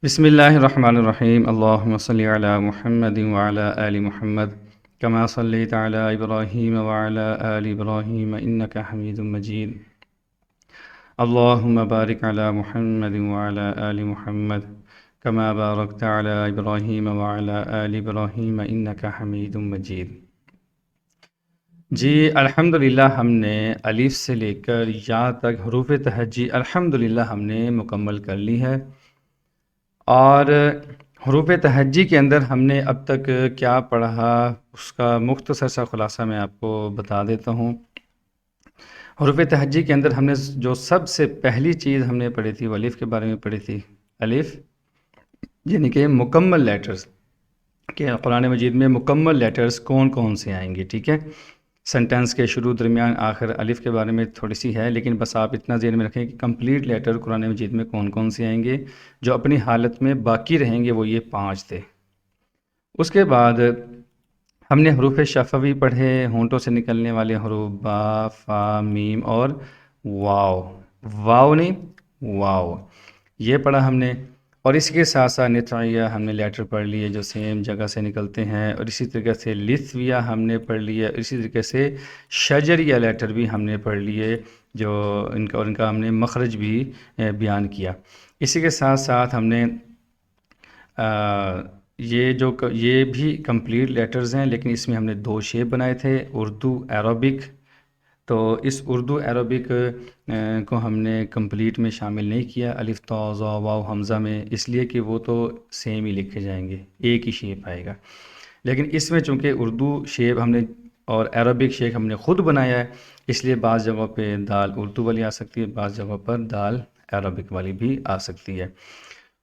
بسم اللہ الرحمن الرحیم اللہم صلی علی محمد وعلی آل محمد کما صلیت علی ابراہیم وعلی آل ابراہیم انک حمید مجید اللہم بارک علی محمد وعلی آل محمد کما بارکت علی ابراہیم وعلی آل ابراہیم انک حمید مجید۔ جی الحمدللہ ہم نے الف سے لے کر یا تک حروف تہجی الحمدللہ ہم نے مکمل کر لی ہے، اور حروف تہجی کے اندر ہم نے اب تک کیا پڑھا اس کا مختصر سا خلاصہ میں آپ کو بتا دیتا ہوں۔ حروف تہجی کے اندر ہم نے جو سب سے پہلی چیز ہم نے پڑھی تھی وہ الف کے بارے میں پڑھی تھی۔ الف یعنی کہ مکمل لیٹرز، کہ قرآن مجید میں مکمل لیٹرز کون کون سے آئیں گے، ٹھیک ہے۔ سنٹنس کے شروع درمیان آخر الف کے بارے میں تھوڑی سی ہے، لیکن بس آپ اتنا ذہن میں رکھیں کہ کمپلیٹ لیٹر قرآن مجید میں کون کون سے آئیں گے، جو اپنی حالت میں باقی رہیں گے وہ یہ 5 تھے۔ اس کے بعد ہم نے حروف شفوی پڑھے، ہونٹوں سے نکلنے والے حروف با، فا، میم اور واو۔ واو نہیں، واو، یہ پڑھا ہم نے۔ اور اسی کے ساتھ ساتھ نطعیہ ہم نے لیٹر پڑھ لیے جو سیم جگہ سے نکلتے ہیں، اور اسی طریقے سے لثویہ ہم نے پڑھ لیے، اسی طریقے سے شجریہ لیٹر بھی ہم نے پڑھ لیے جو ان کا ہم نے مخرج بھی بیان کیا۔ اسی کے ساتھ ساتھ ہم نے یہ بھی کمپلیٹ لیٹرز ہیں، لیکن اس میں ہم نے 2 شیپ بنائے تھے، اردو عربک۔ تو اس اردو عربک کو ہم نے کمپلیٹ میں شامل نہیں کیا الف تا ظا واو حمزہ میں، اس لیے کہ وہ تو سیم ہی لکھے جائیں گے، ایک ہی شیپ آئے گا۔ لیکن اس میں چونکہ اردو شیپ ہم نے اور عربک شیپ ہم نے خود بنایا ہے، اس لیے بعض جگہوں پہ دال اردو والی آ سکتی ہے، بعض جگہوں پر دال عربک والی بھی آ سکتی ہے۔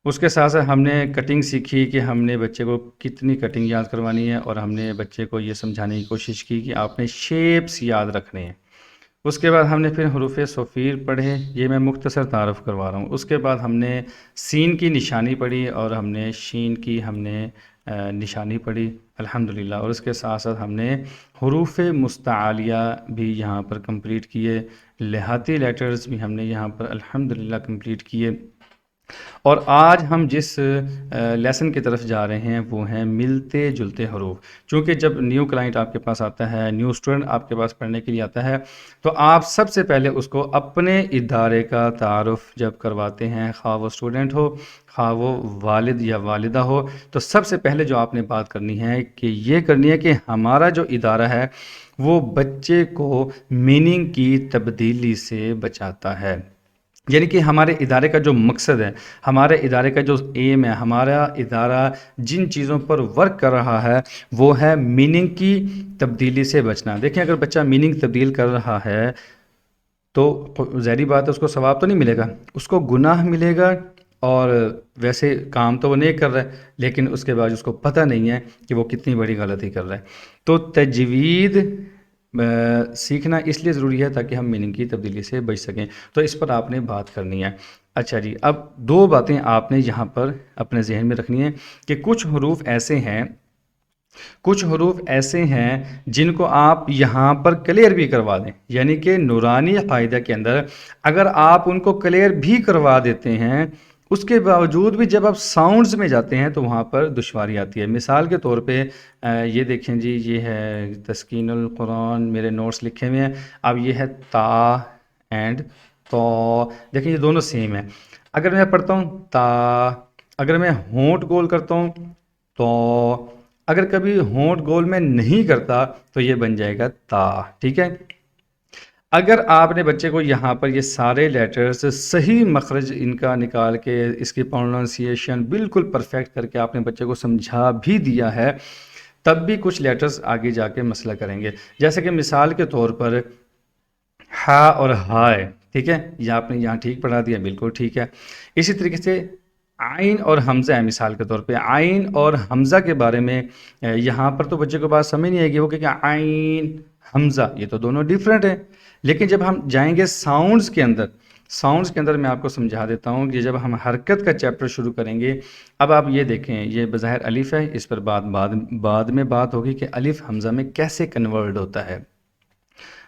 اس کے ساتھ ساتھ ہم نے کٹنگ سیکھی کہ ہم نے بچے کو کتنی کٹنگ یاد کروانی ہے، اور ہم نے بچے کو یہ سمجھانے کی کوشش کی کہ آپ نے شیپس یاد رکھنے ہیں۔ اس کے بعد ہم نے پھر حروف صفیر پڑھے، یہ میں مختصر تعارف کروا رہا ہوں۔ اس کے بعد ہم نے سین کی نشانی پڑھی، اور ہم نے شین کی ہم نے نشانی پڑھی الحمدللہ۔ اور اس کے ساتھ ساتھ ہم نے حروف مستعالیہ بھی یہاں پر کمپلیٹ کیے، لہاتی لیٹرز بھی ہم نے یہاں پر الحمدللہ کمپلیٹ کیے۔ اور آج ہم جس لیسن کی طرف جا رہے ہیں وہ ہیں ملتے جلتے حروف۔ چونکہ جب نیو کلائنٹ آپ کے پاس آتا ہے، نیو اسٹوڈنٹ آپ کے پاس پڑھنے کے لیے آتا ہے، تو آپ سب سے پہلے اس کو اپنے ادارے کا تعارف جب کرواتے ہیں، خواہ وہ اسٹوڈنٹ ہو، خواہ وہ والد یا والدہ ہو، تو سب سے پہلے جو آپ نے بات کرنی ہے کہ یہ کرنی ہے کہ ہمارا جو ادارہ ہے وہ بچے کو میننگ کی تبدیلی سے بچاتا ہے۔ یعنی کہ ہمارے ادارے کا جو مقصد ہے، ہمارے ادارے کا جو ایم ہے، ہمارا ادارہ جن چیزوں پر ورک کر رہا ہے وہ ہے میننگ کی تبدیلی سے بچنا۔ دیکھیں اگر بچہ میننگ تبدیل کر رہا ہے تو ظاہری بات ہے اس کو ثواب تو نہیں ملے گا، اس کو گناہ ملے گا، اور ویسے کام تو وہ نہیں کر رہا ہے، لیکن اس کے بعد اس کو پتہ نہیں ہے کہ وہ کتنی بڑی غلطی کر رہا ہے۔ تو تجوید سیکھنا اس لیے ضروری ہے تاکہ ہم میننگ کی تبدیلی سے بچ سکیں، تو اس پر آپ نے بات کرنی ہے۔ اچھا جی، اب 2 باتیں آپ نے یہاں پر اپنے ذہن میں رکھنی ہیں کہ کچھ حروف ایسے ہیں جن کو آپ یہاں پر کلیئر بھی کروا دیں، یعنی کہ نورانی قاعدہ کے اندر اگر آپ ان کو کلیئر بھی کروا دیتے ہیں، اس کے باوجود بھی جب آپ ساؤنڈز میں جاتے ہیں تو وہاں پر دشواری آتی ہے۔ مثال کے طور پہ یہ دیکھیں جی، یہ ہے تسکین القرآن، میرے نوٹس لکھے ہوئے ہیں۔ اب یہ ہے تا اینڈ تو، دیکھیں یہ دونوں سیم ہیں۔ اگر میں پڑھتا ہوں تا، اگر میں ہونٹ گول کرتا ہوں تو، اگر کبھی ہونٹ گول میں نہیں کرتا تو یہ بن جائے گا تا، ٹھیک ہے۔ اگر آپ نے بچے کو یہاں پر یہ سارے لیٹرز صحیح مخرج ان کا نکال کے اس کی پروننسیشن بالکل پرفیکٹ کر کے آپ نے بچے کو سمجھا بھی دیا ہے، تب بھی کچھ لیٹرز آگے جا کے مسئلہ کریں گے۔ جیسے کہ مثال کے طور پر ہا اور ہائے، ٹھیک ہے، یہ آپ نے یہاں ٹھیک پڑھا دیا، بالکل ٹھیک ہے۔ اسی طریقے سے عین اور حمزہ ہے، مثال کے طور پہ عین اور حمزہ کے بارے میں یہاں پر تو بچے کو بات سمجھ نہیں آئے گی، وہ کہ عین حمزہ یہ تو دونوں ڈیفرنٹ ہیں۔ لیکن جب ہم جائیں گے ساؤنڈز کے اندر میں آپ کو سمجھا دیتا ہوں کہ جب ہم حرکت کا چیپٹر شروع کریں گے، اب آپ یہ دیکھیں یہ بظاہر الف ہے، اس پر بعد میں بات ہوگی کہ الف حمزہ میں کیسے کنورٹ ہوتا ہے۔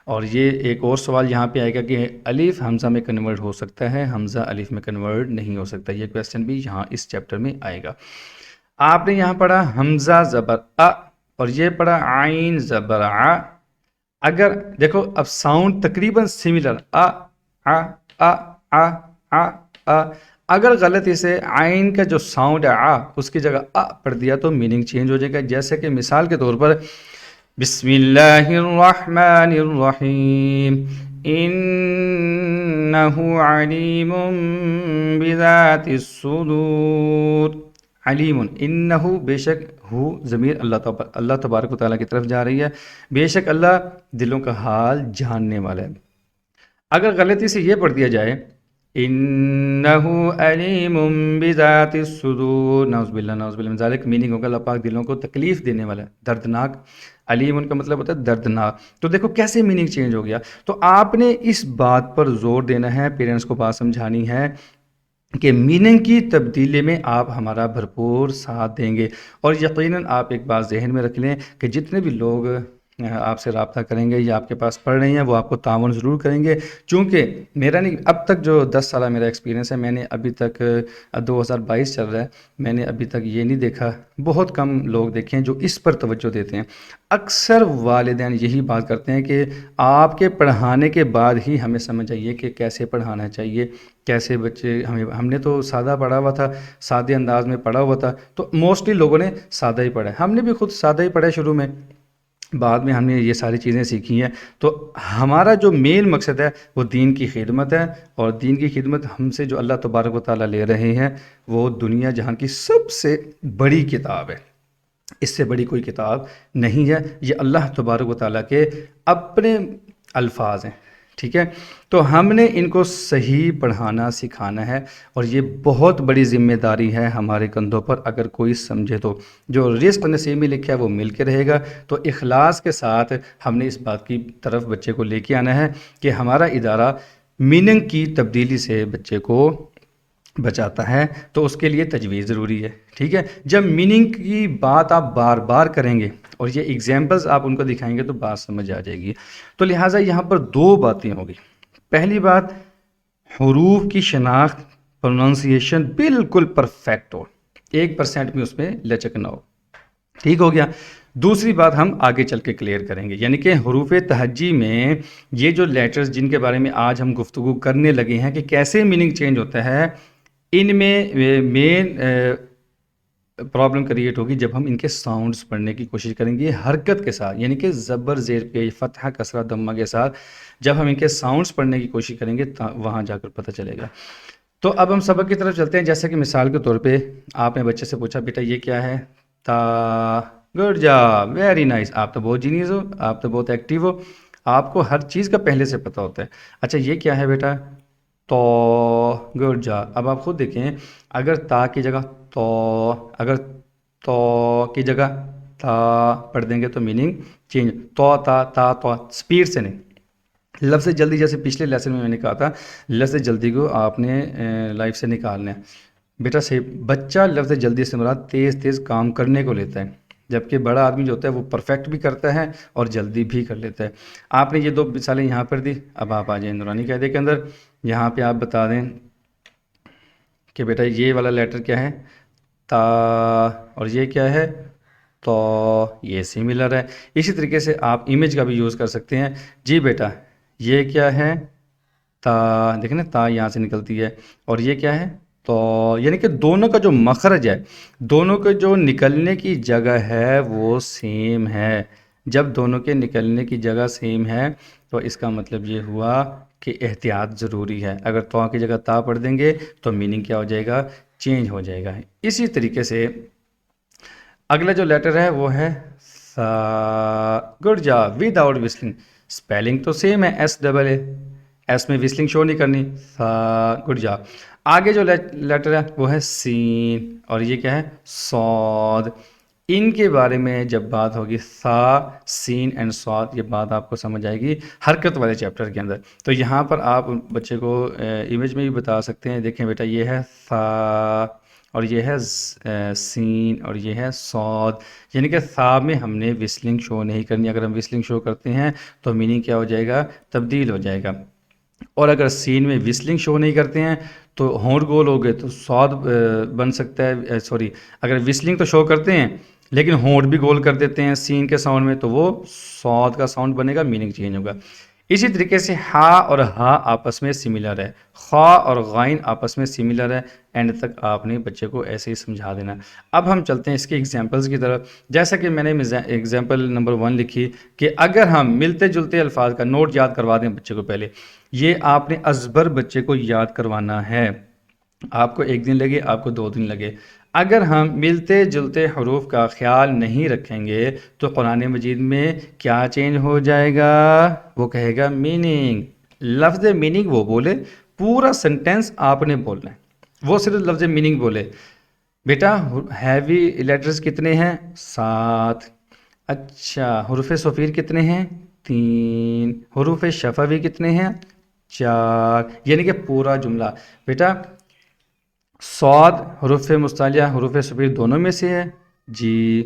اور یہ ایک اور سوال یہاں پہ آئے گا کہ الف حمزہ میں کنورٹ ہو سکتا ہے، حمزہ الف میں کنورٹ نہیں ہو سکتا، یہ کویسچن بھی یہاں اس چیپٹر میں آئے گا۔ آپ نے یہاں پڑھا حمزہ زبر ا اور یہ پڑھا عین زبر ع، اگر دیکھو اب ساؤنڈ تقریباً سملر ا ا ا ا ا ا، اگر غلطی سے عین کا جو ساؤنڈ ہے ا اس کی جگہ ا پڑھ دیا تو میننگ چینج ہو جائے گا، جیسے کہ مثال کے طور پر بسم اللہ الرحمن الرحیم انہ علیم بذات الصدور، علیم انہ بے شک، ہو ضمیر اللہ تبارک و تعالیٰ کی طرف جا رہی ہے، بے شک اللہ دلوں کا حال جاننے والا ہے۔ اگر غلطی سے یہ پڑھ دیا جائے انہ علیم بذات الصدور، نعوذ باللہ من ذالک، میننگ ہوگا اللہ پاک دلوں کو تکلیف دینے والا ہے، دردناک، علیم ان کا مطلب ہوتا ہے دردناک۔ تو دیکھو کیسے میننگ چینج ہو گیا۔ تو آپ نے اس بات پر زور دینا ہے، پیرنٹس کو بات سمجھانی ہے کہ میننگ کی تبدیلی میں آپ ہمارا بھرپور ساتھ دیں گے، اور یقیناً آپ ایک بات ذہن میں رکھ لیں کہ جتنے بھی لوگ آپ سے رابطہ کریں گے یا آپ کے پاس پڑھ رہے ہیں وہ آپ کو تعاون ضرور کریں گے، چونکہ میرا نہیں، اب تک جو 10 سالہ میرا ایکسپیرینس ہے، میں نے ابھی تک 2022 چل رہا ہے، میں نے ابھی تک یہ نہیں دیکھا، بہت کم لوگ دیکھے ہیں جو اس پر توجہ دیتے ہیں۔ اکثر والدین یہی بات کرتے ہیں کہ آپ کے پڑھانے کے بعد ہی ہمیں سمجھ آئیے کہ کیسے پڑھانا چاہیے، کیسے بچے، ہم نے تو سادہ پڑھا ہوا تھا، سادے انداز میں پڑھا ہوا تھا، تو موسٹلی لوگوں نے سادہ ہی پڑھا ہے، ہم نے بھی خود سادہ ہی پڑھا ہے شروع میں، بعد میں ہم نے یہ ساری چیزیں سیکھی ہیں۔ تو ہمارا جو مین مقصد ہے وہ دین کی خدمت ہے، اور دین کی خدمت ہم سے جو اللہ تبارک و تعالیٰ لے رہے ہیں وہ دنیا جہان کی سب سے بڑی کتاب ہے، اس سے بڑی کوئی کتاب نہیں ہے، یہ اللہ تبارک و تعالیٰ کے اپنے الفاظ ہیں، ٹھیک ہے؟ تو ہم نے ان کو صحیح پڑھانا سکھانا ہے، اور یہ بہت بڑی ذمہ داری ہے ہمارے کندھوں پر، اگر کوئی سمجھے تو۔ جو رزق نصیب میں لکھا ہے وہ مل کے رہے گا، تو اخلاص کے ساتھ ہم نے اس بات کی طرف بچے کو لے کے آنا ہے کہ ہمارا ادارہ میننگ کی تبدیلی سے بچے کو بچاتا ہے، تو اس کے لیے تجویز ضروری ہے، ٹھیک ہے؟ جب میننگ کی بات آپ بار بار کریں گے اور یہ ایگزامپلز آپ ان کو دکھائیں گے تو بات سمجھ آ جائے گی۔ تو لہٰذا یہاں پر دو باتیں ہوگی۔ پہلی بات، حروف کی شناخت، پروننسیشن بالکل پرفیکٹ ہو، 1% بھی اس میں لچک نہ ہو، ٹھیک ہو گیا؟ دوسری بات ہم آگے چل کے کلیئر کریں گے، یعنی کہ حروف تہجی میں یہ جو لیٹرز جن کے بارے میں آج ہم گفتگو کرنے لگے ہیں کہ کیسے میننگ چینج ہوتا ہے، ان میں مین پرابلم کریٹ ہوگی جب ہم ان کے ساؤنڈز پڑھنے کی کوشش کریں گے حرکت کے ساتھ، یعنی کہ زبر زیر پہ فتحہ کسرہ دمہ کے ساتھ جب ہم ان کے ساؤنڈز پڑھنے کی کوشش کریں گے وہاں جا کر پتہ چلے گا۔ تو اب ہم سبق کی طرف چلتے ہیں۔ جیسا کہ مثال کے طور پہ آپ نے بچے سے پوچھا بیٹا یہ کیا ہے؟ تا، گڈ جاب، ویری نائس، آپ تو بہت جینیس ہو، آپ تو بہت ایکٹیو ہو، آپ کو ہر چیز کا پہلے سے پتہ ہوتا ہے۔ اچھا یہ کیا ہے بیٹا؟ تو، گڈ جاب۔ اب آپ خود دیکھیں، اگر تا کی جگہ تو، اگر تو کی جگہ تا پڑھ دیں گے تو میننگ چینج، تو تا تا تو، سپیڈ سے نہیں، لفظ جلدی، جیسے پچھلے لیسن میں نے کہا تھا لفظ جلدی کو آپ نے لائف سے نکالنا ہے بیٹا۔ صحیح، بچہ لفظ جلدی سے مراد تیز تیز کام کرنے کو لیتا ہے، جبکہ بڑا آدمی جو ہوتا ہے وہ پرفیکٹ بھی کرتا ہے اور جلدی بھی کر لیتا ہے۔ آپ نے یہ دو مثالیں یہاں پر دی، اب آپ آ جائیں نورانی قاعدے کے اندر، یہاں پہ آپ بتا دیں کہ بیٹا یہ والا لیٹر کیا ہے؟ تا، اور یہ کیا ہے؟ تو، یہ سملر ہے۔ اسی طریقے سے آپ امیج کا بھی یوز کر سکتے ہیں۔ جی بیٹا یہ کیا ہے؟ تا، دیکھیں نا تا یہاں سے نکلتی ہے، اور یہ کیا ہے؟ تو، یعنی کہ دونوں کا جو مخرج ہے، دونوں کے جو نکلنے کی جگہ ہے وہ سیم ہے۔ جب دونوں کے نکلنے کی جگہ سیم ہے تو اس کا مطلب یہ ہوا کہ احتیاط ضروری ہے۔ اگر تو کی جگہ تا پڑھ دیں گے تو میننگ کیا ہو جائے گا؟ چینج ہو جائے گا۔ اسی طریقے سے اگلا جو لیٹر ہے وہ ہے سا، good job, without whistling, spelling تو سیم ہے، ایس ڈبل اے، ایس میں وسلنگ شو نہیں کرنی، سا، گڈ جاب۔ آگے جو لیٹر ہے وہ ہے سین، اور یہ کیا ہے؟ صاد۔ ان کے بارے میں جب بات ہوگی سا، سین اینڈ صاد، یہ بات آپ کو سمجھ آئے گی حرکت والے چیپٹر کے اندر۔ تو یہاں پر آپ بچے کو امیج میں بھی بتا سکتے ہیں، دیکھیں بیٹا یہ ہے سا، اور یہ ہے سین اور یہ ہے صاد، یعنی کہ ثا میں ہم نے وسلنگ شو نہیں کرنی. اگر ہم وسلنگ شو کرتے ہیں تو میننگ کیا ہو جائے گا؟ تبدیل ہو جائے گا. اور اگر سین میں وسلنگ شو نہیں کرتے ہیں تو ہونٹ گول ہو گئے تو صاد بن سکتا ہے، سوری، اگر وسلنگ تو شو کرتے ہیں لیکن ہونٹ بھی گول کر دیتے ہیں سین کے ساؤنڈ میں تو وہ صاد کا ساؤنڈ بنے گا، میننگ چینج ہوگا. اسی طریقے سے ہا اور ہا آپس میں سملر ہے، خا اور غائن آپس میں سملر ہے. اینڈ تک آپ نے بچے کو ایسے ہی سمجھا دینا. اب ہم چلتے ہیں اس کے ایگزامپلس کی طرف. جیسا کہ میں نے ایگزامپل نمبر 1 لکھی کہ اگر ہم ملتے جلتے الفاظ کا نوٹ یاد کروا دیں بچے کو، پہلے یہ آپ نے ازبر بچے کو یاد کروانا ہے. آپ کو 1 دن لگے، آپ کو 2 دن لگے. اگر ہم ملتے جلتے حروف کا خیال نہیں رکھیں گے تو قرآن مجید میں کیا چینج ہو جائے گا؟ وہ کہے گا میننگ. لفظ میننگ وہ بولے، پورا سنٹینس آپ نے بولنا ہے، وہ صرف لفظ میننگ بولے. بیٹا ہیوی لیٹرز کتنے ہیں؟ 7. اچھا حروف صفیر کتنے ہیں؟ 3. حروف شفوی کتنے ہیں؟ 4. یعنی کہ پورا جملہ. بیٹا صاد حروف مستعلیہ حروف صفیر دونوں میں سے ہے جی،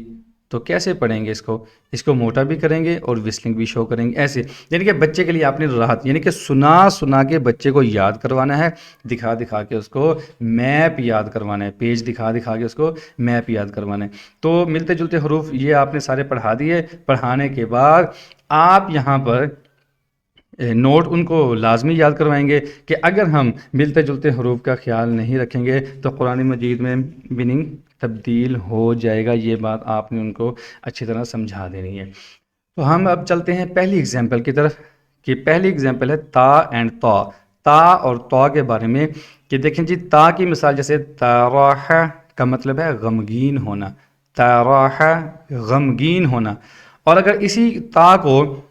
تو کیسے پڑھیں گے اس کو موٹا بھی کریں گے اور وسلنگ بھی شو کریں گے ایسے. یعنی کہ بچے کے لیے آپ نے راحت، یعنی کہ سنا کے بچے کو یاد کروانا ہے، دکھا کے اس کو میپ یاد کروانا ہے، پیج دکھا کے اس کو میپ یاد کروانا ہے. تو ملتے جلتے حروف یہ آپ نے سارے پڑھا دیے. پڑھانے کے بعد آپ یہاں پر نوٹ ان کو لازمی یاد کروائیں گے کہ اگر ہم ملتے جلتے حروف کا خیال نہیں رکھیں گے تو قرآن مجید میں میننگ تبدیل ہو جائے گا. یہ بات آپ نے ان کو اچھی طرح سمجھا دینی ہے. تو ہم اب چلتے ہیں پہلی اگزامپل کی طرف، کہ پہلی اگزامپل ہے تا اینڈ تا. تا اور تا کے بارے میں کہ دیکھیں جی، تا کی مثال جیسے تراح کا مطلب ہے غمگین ہونا، تراح غمگین ہونا. اور اگر اسی تا کو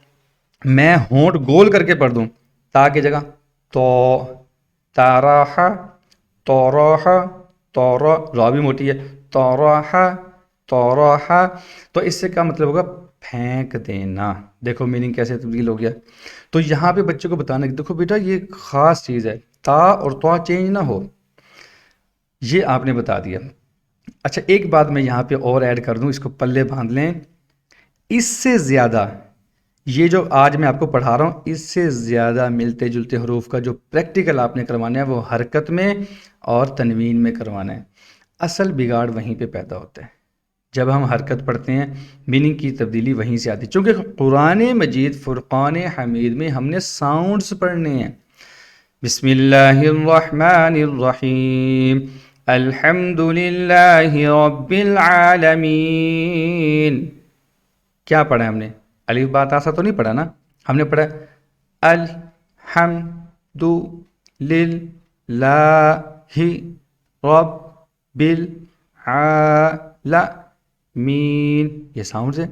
میں ہونٹ گول کر کے پڑھ دوں، تا کی جگہ تو، تاراح توراح تورا، را بھی موٹی ہے، توراح توراح، تو اس سے کیا مطلب ہوگا؟ پھینک دینا. دیکھو میننگ کیسے تبدیل ہو گیا. تو یہاں پہ بچے کو بتانا کہ دیکھو بیٹا یہ خاص چیز ہے، تا اور تو چینج نہ ہو، یہ آپ نے بتا دیا. اچھا ایک بات میں یہاں پہ اور ایڈ کر دوں، اس کو پلے باندھ لیں. اس سے زیادہ یہ جو آج میں آپ کو پڑھا رہا ہوں، اس سے زیادہ ملتے جلتے حروف کا جو پریکٹیکل آپ نے کروانا ہے وہ حرکت میں اور تنوین میں کروانا ہے. اصل بگاڑ وہیں پہ پیدا ہوتا ہے. جب ہم حرکت پڑھتے ہیں میننگ کی تبدیلی وہیں سے آتی ہے، چونکہ قرآن مجید فرقان حمید میں ہم نے ساؤنڈز پڑھنے ہیں. بسم اللہ الرحمن الرحیم، الحمد للہ رب العالمین. کیا پڑھا ہے ہم نے؟ الف بات آسا تو نہیں پڑھا نا، ہم نے پڑھا الحمد للہ رب العالمین. یہ ساؤنڈز ہیں.